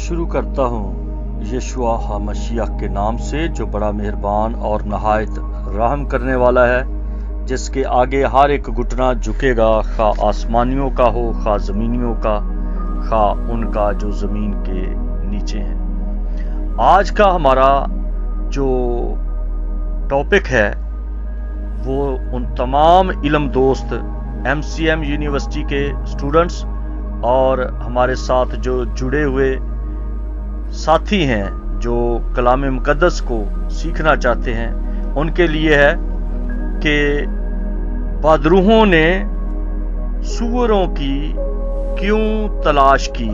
شروع کرتا ہوں یشوع مشیح کے نام سے جو بڑا مہربان اور نہایت رحم کرنے والا ہے، جس کے آگے ہر ایک گھٹنا جھکے گا، خواہ آسمانیوں کا ہو خواہ زمینیوں کا، خواہ ان کا جو زمین کے نیچے ہیں۔ آج کا ہمارا جو ٹاپک ہے وہ ان تمام علم دوست MCM یونیورسٹی کے اسٹوڈنٹس اور ہمارے ساتھ جو جڑے ہوئے ساتھی ہیں جو کلام مقدس کو سیکھنا چاہتے ہیں ان کے لیے ہے کہ بدروحوں نے سوروں کی کیوں تلاش کی،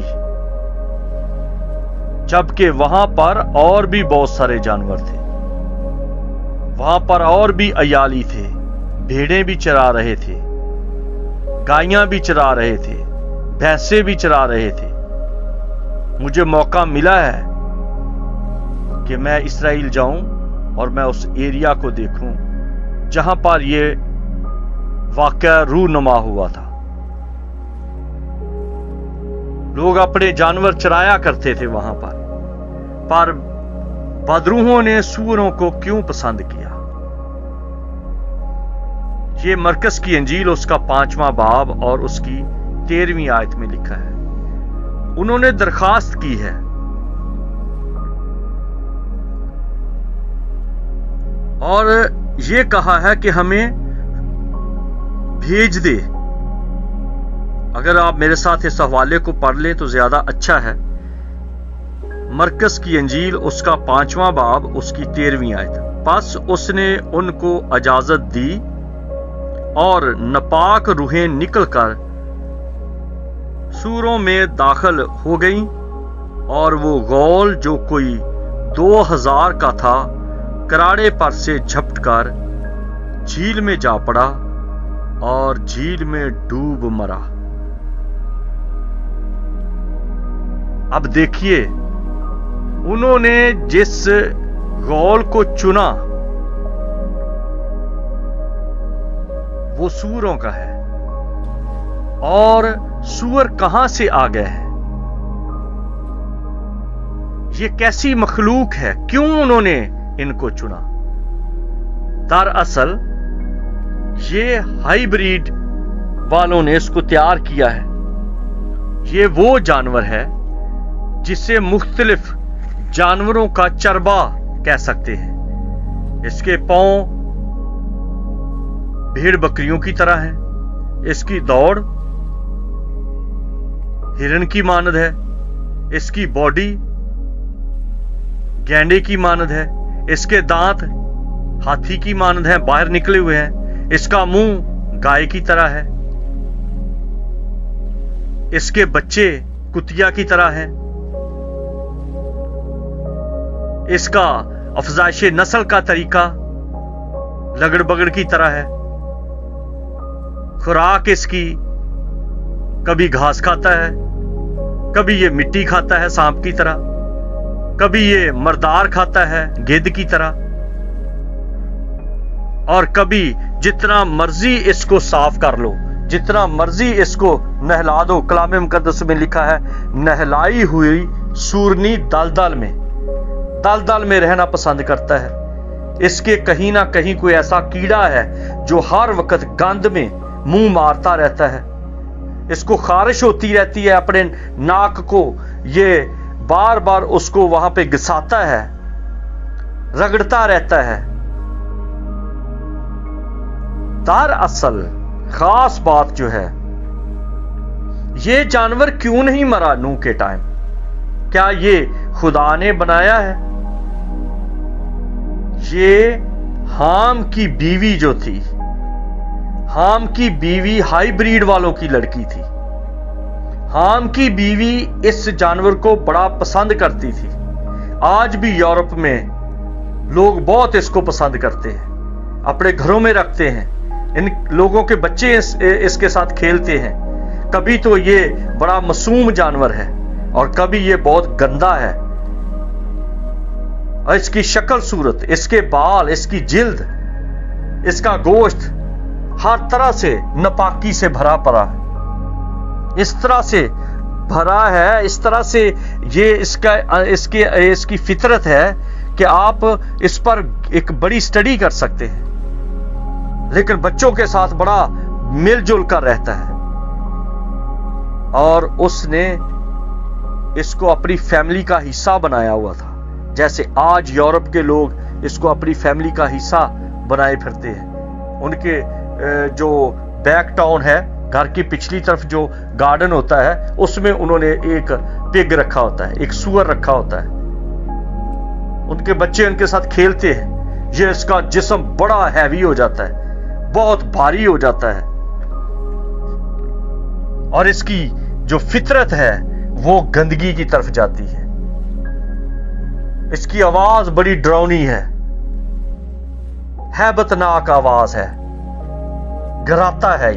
جبکہ وہاں پر اور بھی بہت سارے جانور تھے، وہاں پر اور بھی عیالی تھے، بھیڑیں بھی چرا رہے تھے، گائیاں بھی چرا رہے تھے، بھینسیں بھی چرا رہے تھے۔ مجھے موقع ملا ہے کہ میں اسرائیل جاؤں اور میں اس ایریا کو دیکھوں جہاں پر یہ واقعہ رونما ہوا تھا۔ لوگ اپنے جانور چرایا کرتے تھے وہاں پر بدروحوں نے سوروں کو کیوں پسند کیا؟ یہ مرکز کی انجیل اس کا 5واں باب اور اس کی 13ویں آیت میں لکھا ہے۔ انہوں نے درخواست کی ہے اور یہ کہا ہے کہ ہمیں بھیج دے۔ اگر آپ میرے ساتھ اس حوالے کو پڑھ لیں تو زیادہ اچھا ہے۔ مرکز کی انجیل اس کا 5واں باب اس کی 13ویں آیت۔ پس اس نے ان کو اجازت دی اور ناپاک روحیں نکل کر سوروں میں داخل ہو گئیں، اور وہ غول جو کوئی 2000 کا تھا کراڑے پر سے جھپٹ کر جھیل میں جا پڑا اور جھیل میں ڈوب مرا۔ اب دیکھیے، انہوں نے جس غول کو چنا وہ سوروں کا ہے، اور سور کہاں سے آ گئے ہیں؟ یہ کیسی مخلوق ہے؟ کیوں انہوں نے ان کو چنا؟ دراصل یہ ہائی بریڈ والوں نے اس کو تیار کیا ہے۔ یہ وہ جانور ہے جسے مختلف جانوروں کا چربا کہہ سکتے ہیں۔ اس کے پاؤں بھیڑ بکریوں کی طرح ہیں، اس کی دوڑ ہرن کی مانند ہے، اس کی باڈی گینڈے کی مانند ہے، اس کے دانت ہاتھی کی مانند ہیں، باہر نکلے ہوئے ہیں، اس کا منہ گائے کی طرح ہے، اس کے بچے کتیا کی طرح ہیں، اس کا افزائش نسل کا طریقہ لگڑ بگڑ کی طرح ہے، خوراک اس کی کبھی گھاس کھاتا ہے، کبھی یہ مٹی کھاتا ہے سانپ کی طرح، کبھی یہ مردار کھاتا ہے گدھ کی طرح، اور کبھی جتنا مرضی اس کو صاف کر لو، جتنا مرضی اس کو نہلا دو۔ کلام مقدس میں لکھا ہے نہلائی ہوئی سورنی دلدل میں رہنا پسند کرتا ہے۔ اس کے کہیں نہ کہیں کوئی ایسا کیڑا ہے جو ہر وقت گند میں منہ مارتا رہتا ہے، اس کو خارش ہوتی رہتی ہے، اپنے ناک کو یہ بار بار اس کو وہاں پہ گھساتا ہے، رگڑتا رہتا ہے۔ دراصل خاص بات جو ہے، یہ جانور کیوں نہیں مرا نوح کے ٹائم؟ کیا یہ خدا نے بنایا ہے؟ یہ حام کی بیوی جو تھی، حام کی بیوی ہائی بریڈ والوں کی لڑکی تھی۔ حام کی بیوی اس جانور کو بڑا پسند کرتی تھی۔ آج بھی یورپ میں لوگ بہت اس کو پسند کرتے ہیں، اپنے گھروں میں رکھتے ہیں، ان لوگوں کے بچے اس کے ساتھ کھیلتے ہیں۔ کبھی تو یہ بڑا معصوم جانور ہے اور کبھی یہ بہت گندا ہے، اور اس کی شکل صورت، اس کے بال، اس کی جلد، اس کا گوشت ہر طرح سے ناپاکی سے بھرا پڑا ہے۔ اس طرح سے بھرا ہے، اس طرح سے یہ اس کی فطرت ہے کہ آپ اس پر ایک بڑی سٹڈی کر سکتے ہیں، لیکن بچوں کے ساتھ بڑا مل جل کر رہتا ہے، اور اس نے اس کو اپنی فیملی کا حصہ بنایا ہوا تھا، جیسے آج یورپ کے لوگ اس کو اپنی فیملی کا حصہ بنائے پھرتے ہیں۔ ان کے جو بیک ٹاؤن ہے، گھر کی پچھلی طرف جو گارڈن ہوتا ہے، اس میں انہوں نے ایک پگ رکھا ہوتا ہے، ایک سور رکھا ہوتا ہے، ان کے بچے ان کے ساتھ کھیلتے ہیں، یہ اس کا جسم بڑا ہیوی ہو جاتا ہے، بہت بھاری ہو جاتا ہے، اور اس کی جو فطرت ہے وہ گندگی کی طرف جاتی ہے۔ اس کی آواز بڑی ڈراؤنی ہے، ہیبت ناک آواز ہے، گراتا ہے،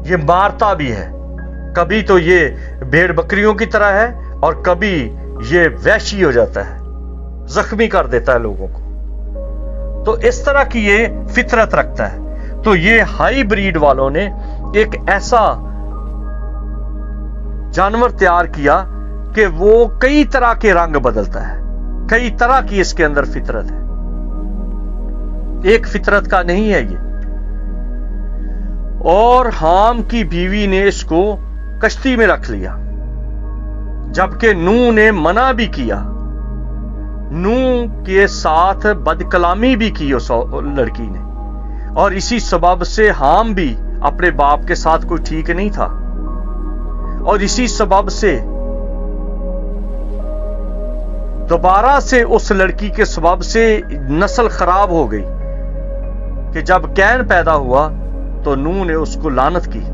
یہ مارتا بھی ہے، کبھی تو یہ بھیڑ بکریوں کی طرح ہے اور کبھی یہ وحشی ہو جاتا ہے، زخمی کر دیتا ہے لوگوں کو۔ تو اس طرح کی یہ فطرت رکھتا ہے۔ تو یہ ہائی بریڈ والوں نے ایک ایسا جانور تیار کیا کہ وہ کئی طرح کے رنگ بدلتا ہے، کئی طرح کی اس کے اندر فطرت ہے، ایک فطرت کا نہیں ہے یہ۔ اور حام کی بیوی نے اس کو کشتی میں رکھ لیا، جبکہ نوح نے منع بھی کیا، نوح کے ساتھ بد کلامی بھی کی اس لڑکی نے، اور اسی سبب سے حام بھی اپنے باپ کے ساتھ کوئی ٹھیک نہیں تھا، اور اسی سبب سے دوبارہ سے اس لڑکی کے سبب سے نسل خراب ہو گئی کہ جب کین پیدا ہوا تو نوح نے اس کو لعنت کی،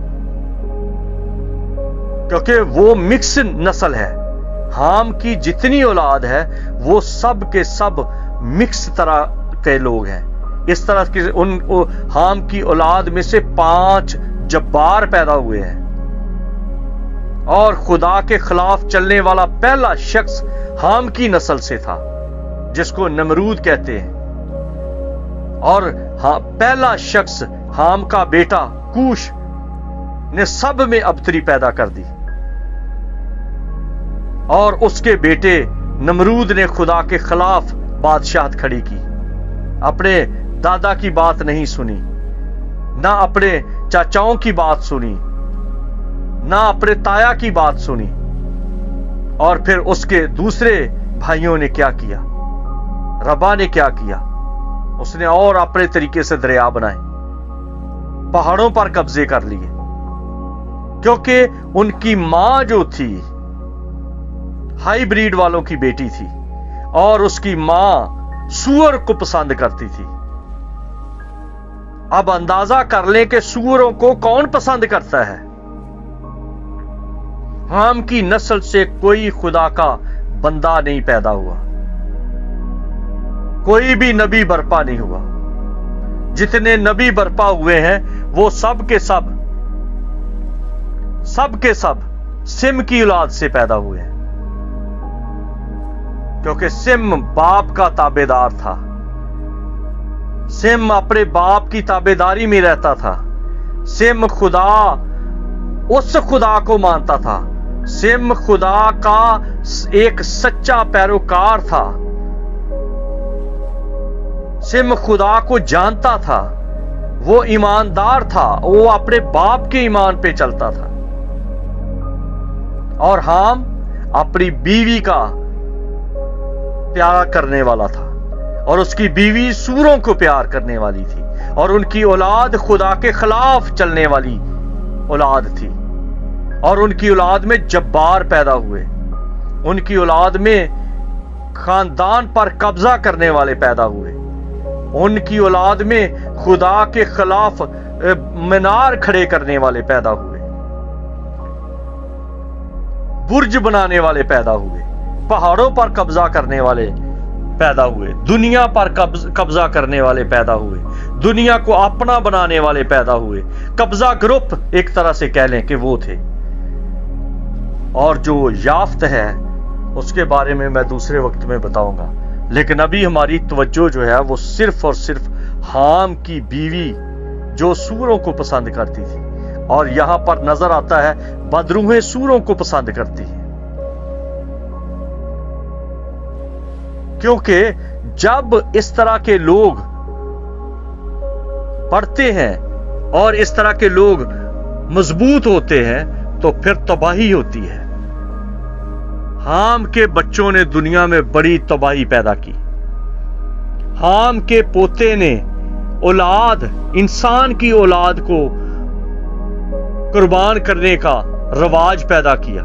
کیونکہ وہ مکس نسل ہے۔ حام کی جتنی اولاد ہے وہ سب کے سب مکس طرح کے لوگ ہیں۔ اس طرح کے حام کی اولاد میں سے 5 جبار پیدا ہوئے ہیں، اور خدا کے خلاف چلنے والا پہلا شخص حام کی نسل سے تھا، جس کو نمرود کہتے ہیں، اور پہلا شخص حام کا بیٹا کوش نے سب میں ابتری پیدا کر دی، اور اس کے بیٹے نمرود نے خدا کے خلاف بادشاہت کھڑی کی، اپنے دادا کی بات نہیں سنی، نہ اپنے چاچاؤں کی بات سنی، نہ اپنے تایا کی بات سنی۔ اور پھر اس کے دوسرے بھائیوں نے کیا کیا، ربا نے کیا کیا، اس نے اور اپنے طریقے سے دریا بنائے، پہاڑوں پر قبضے کر لیے، کیونکہ ان کی ماں جو تھی ہائی بریڈ والوں کی بیٹی تھی، اور اس کی ماں سور کو پسند کرتی تھی۔ اب اندازہ کر لیں کہ سوروں کو کون پسند کرتا ہے۔ حام کی نسل سے کوئی خدا کا بندہ نہیں پیدا ہوا، کوئی بھی نبی برپا نہیں ہوا، جتنے نبی برپا ہوئے ہیں وہ سب کے سب سم کی اولاد سے پیدا ہوئے ہیں، کیونکہ سم باپ کا تابع دار تھا، سم اپنے باپ کی تابع داری میں رہتا تھا، سم اس خدا کو مانتا تھا، سم خدا کا ایک سچا پیروکار تھا، سم خدا کو جانتا تھا، وہ ایماندار تھا، وہ اپنے باپ کے ایمان پہ چلتا تھا، اور حام اپنی بیوی کا پیار کرنے والا تھا، اور اس کی بیوی سوروں کو پیار کرنے والی تھی، اور ان کی اولاد خدا کے خلاف چلنے والی اولاد تھی، اور ان کی اولاد میں جبار پیدا ہوئے، ان کی اولاد میں خاندان پر قبضہ کرنے والے پیدا ہوئے، ان کی اولاد میں خدا کے خلاف مینار کھڑے کرنے والے پیدا ہوئے، برج بنانے والے پیدا ہوئے، پہاڑوں پر قبضہ کرنے والے پیدا ہوئے، دنیا پر قبضہ کرنے والے پیدا ہوئے، دنیا کو اپنا بنانے والے پیدا ہوئے، قبضہ گروپ ایک طرح سے کہہ لیں کہ وہ تھے۔ اور جو یافت ہے اس کے بارے میں دوسرے وقت میں بتاؤں گا، لیکن ابھی ہماری توجہ جو ہے وہ صرف اور صرف حام کی بیوی جو سوروں کو پسند کرتی تھی اور یہاں پر نظر آتا ہے بدروحیں سوروں کو پسند کرتی ہیں، کیونکہ جب اس طرح کے لوگ بڑھتے ہیں اور اس طرح کے لوگ مضبوط ہوتے ہیں تو پھر تباہی ہوتی ہے۔ حام کے بچوں نے دنیا میں بڑی تباہی پیدا کی۔ حام کے پوتے نے اولاد، انسان کی اولاد کو قربان کرنے کا رواج پیدا کیا،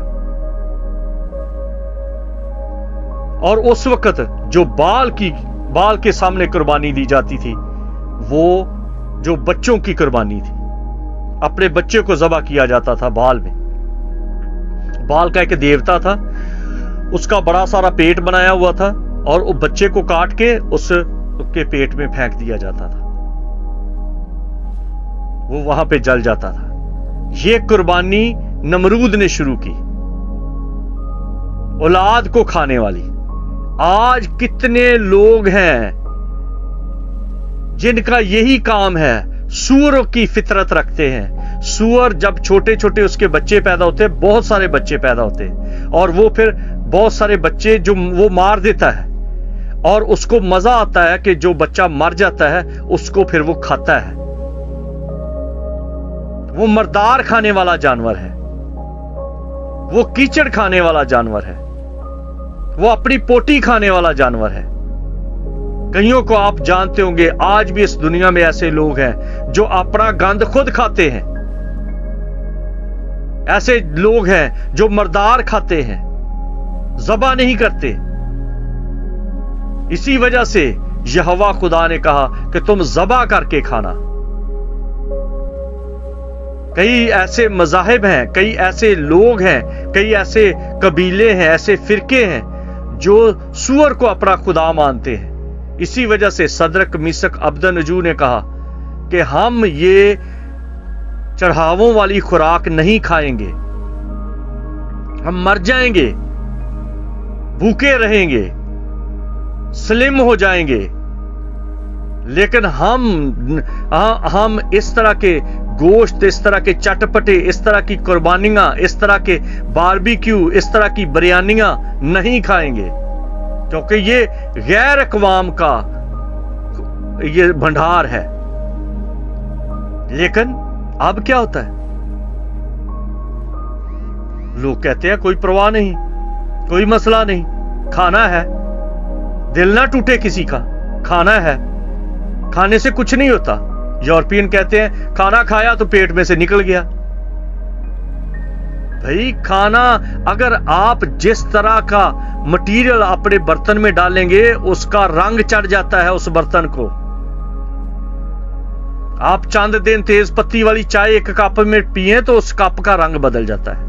اور اس وقت جو بال کے سامنے قربانی دی جاتی تھی وہ جو بچوں کی قربانی تھی، اپنے بچے کو ذبح کیا جاتا تھا بال میں۔ بال کا ایک دیوتا تھا، اس کا بڑا سارا پیٹ بنایا ہوا تھا اور وہ بچے کو کاٹ کے اس کے پیٹ میں پھینک دیا جاتا تھا، وہ وہاں پہ جل جاتا تھا۔ یہ قربانی نمرود نے شروع کی، اولاد کو کھانے والی۔ آج کتنے لوگ ہیں جن کا یہی کام ہے، سور کی فطرت رکھتے ہیں۔ سور جب چھوٹے چھوٹے اس کے بچے پیدا ہوتے ہیں، بہت سارے بچے پیدا ہوتے ہیں، اور وہ پھر بہت سارے بچے جو وہ مار دیتا ہے، اور اس کو مزہ آتا ہے کہ جو بچہ مر جاتا ہے اس کو پھر وہ کھاتا ہے۔ وہ مردار کھانے والا جانور ہے، وہ کیچڑ کھانے والا جانور ہے، وہ اپنی پوٹی کھانے والا جانور ہے۔ کئیوں کو آپ جانتے ہوں گے، آج بھی اس دنیا میں ایسے لوگ ہیں جو اپنا گند خود کھاتے ہیں۔ ایسے لوگ ہیں جو مردار کھاتے ہیں، ذبح نہیں کرتے۔ اسی وجہ سے یہوہ خدا نے کہا کہ تم ذبح کر کے کھانا۔ کئی ایسے مذاہب ہیں، کئی ایسے لوگ ہیں، کئی ایسے قبیلے ہیں، ایسے فرقے ہیں جو سور کو اپنا خدا مانتے ہیں۔ اسی وجہ سے صدرک میثق عبدنجو نے کہا کہ ہم یہ چڑھاووں والی خوراک نہیں کھائیں گے، ہم مر جائیں گے، بھوکے رہیں گے، سلم ہو جائیں گے، لیکن ہم اس طرح کے گوشت، اس طرح کے چٹپٹے، اس طرح کی قربانیاں، اس طرح کے باربیکیو، اس طرح کی بریانیاں نہیں کھائیں گے، کیونکہ یہ غیر اقوام کا یہ بھنڈار ہے۔ لیکن اب کیا ہوتا ہے؟ لوگ کہتے ہیں کوئی پرواہ نہیں، کوئی مسئلہ نہیں، کھانا ہے، دل نہ ٹوٹے کسی کا، کھانا ہے، کھانے سے کچھ نہیں ہوتا۔ یورپین کہتے ہیں کھانا کھایا تو پیٹ میں سے نکل گیا۔ بھائی کھانا، اگر آپ جس طرح کا مٹیریل اپنے برتن میں ڈالیں گے اس کا رنگ چڑھ جاتا ہے اس برتن کو۔ آپ چند دن تیز پتی والی چائے ایک کپ میں پیئیں تو اس کپ کا رنگ بدل جاتا ہے۔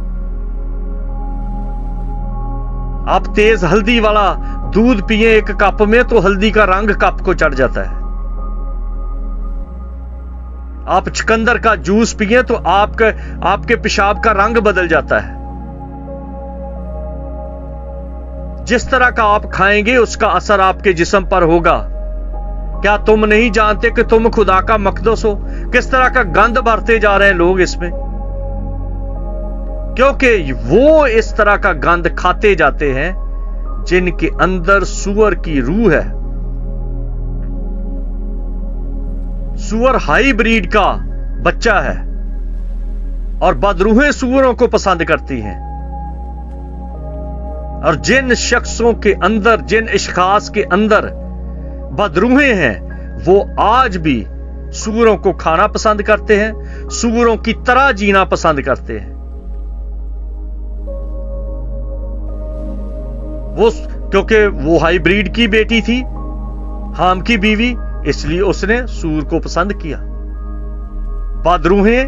آپ تیز ہلدی والا دودھ پیئیں ایک کپ میں تو ہلدی کا رنگ کپ کو چڑھ جاتا ہے۔ آپ چقندر کا جوس پیئیں تو آپ کے پیشاب کا رنگ بدل جاتا ہے۔ جس طرح کا آپ کھائیں گے اس کا اثر آپ کے جسم پر ہوگا۔ کیا تم نہیں جانتے کہ تم خدا کا مقدس ہو؟ کس طرح کا گند بھرتے جا رہے ہیں لوگ اس میں، کیونکہ وہ اس طرح کا گند کھاتے جاتے ہیں جن کے اندر سور کی روح ہے۔ سور ہائی بریڈ کا بچہ ہے اور بدروحیں سوروں کو پسند کرتی ہیں، اور جن شخصوں کے اندر، جن اشخاص کے اندر بدروحیں ہیں وہ آج بھی سوروں کو کھانا پسند کرتے ہیں، سوروں کی طرح جینا پسند کرتے ہیں۔ وہ کیونکہ وہ ہائی بریڈ کی بیٹی تھی، حام کی بیوی، اس لیے اس نے سور کو پسند کیا۔ بدروحیں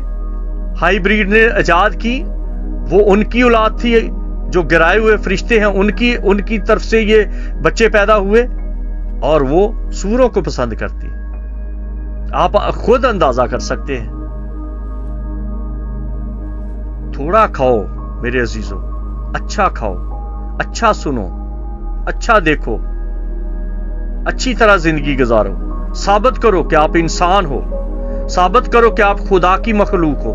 ہائی بریڈ نے ایجاد کی، وہ ان کی اولاد تھی، جو گرائے ہوئے فرشتے ہیں ان کی طرف سے یہ بچے پیدا ہوئے، اور وہ سوروں کو پسند کرتی۔ آپ خود اندازہ کر سکتے ہیں۔ تھوڑا کھاؤ میرے عزیزوں، اچھا کھاؤ، اچھا سنو، اچھا دیکھو، اچھی طرح زندگی گزارو، ثابت کرو کہ آپ انسان ہو، ثابت کرو کہ آپ خدا کی مخلوق ہو،